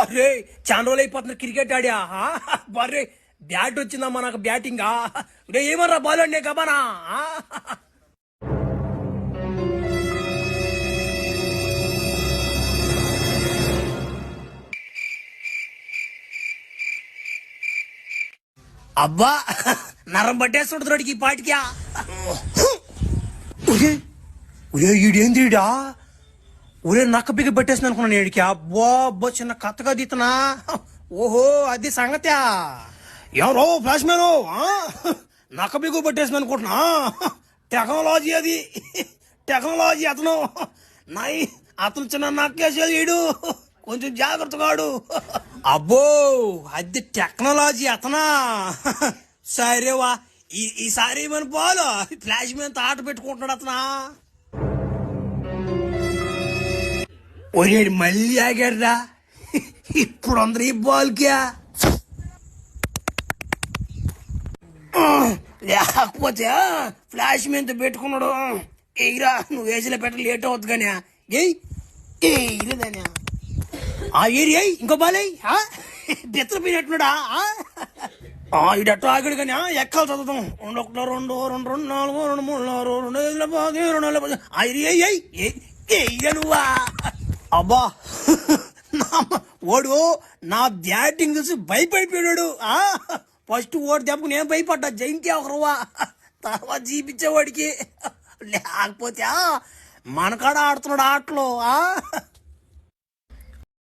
బర్రే చాలా రోజులు అయిపోతున్నా క్రికెట్ ఆడా బర్రే బ్యాట్ వచ్చిందమ్మా నాకు బ్యాటింగ్ ఏమన్నా బాల్ అండి కబానా అబ్బా నరం పట్టేస్తుంటాడు ఈ పాటికి ఈడేంద్రీడా ఒరే నక్క బిగి పెట్టేసింది అనుకున్నాను ఏడికి అబ్బా అబ్బా చిన్న కత్తగా దీతనా ఓహో అది సంగతి ఎవరో ఫ్లాష్ మ్యాన్ నక్క బిగు పెట్టేసింది అనుకుంటున్నా టెక్నాలజీ అది టెక్నాలజీ అతను నాయి అతను చిన్న నక్కేసేది వీడు కొంచెం జాగ్రత్తగాడు అబ్బో అది టెక్నాలజీ అతనా సరేవా ఈసారి మన బాలు ఫ్లాష్ మ్యాన్ ఆట పెట్టుకుంటున్నాడు అతనా ఒరేడు మళ్ళీ ఆగాడురా ఇప్పుడు అందరూ ఈ బాల్కి లేకపోతే ఫ్లాష్ మీద పెట్టుకున్నాడు ఎయిరా నువ్వు వేసిలో పెట్ట లేట్ అవుతుంది కానీ ఎయిరేదాని ఆ ఏరియా ఇంకో బాలే బెత్తలు పోయినట్టున్నాడా ఇడట్టు ఆగాడు కానీ ఎక్కాలి చదువుతాం 1 2 2 2 4 2 3 4 2 ఆ ఏరియా ఎయ్య నువ్వా అబ్బా ఓడు నా బ్యాటింగ్ చూసి భయపడిపోయాడు ఫస్ట్ ఓడి దెబ్బకు నేను భయపడ్డా జైంకి ఒకరువా తర్వాత జీపించేవాడికి లేకపోతే మనకాడ ఆడుతున్నాడు ఆటలో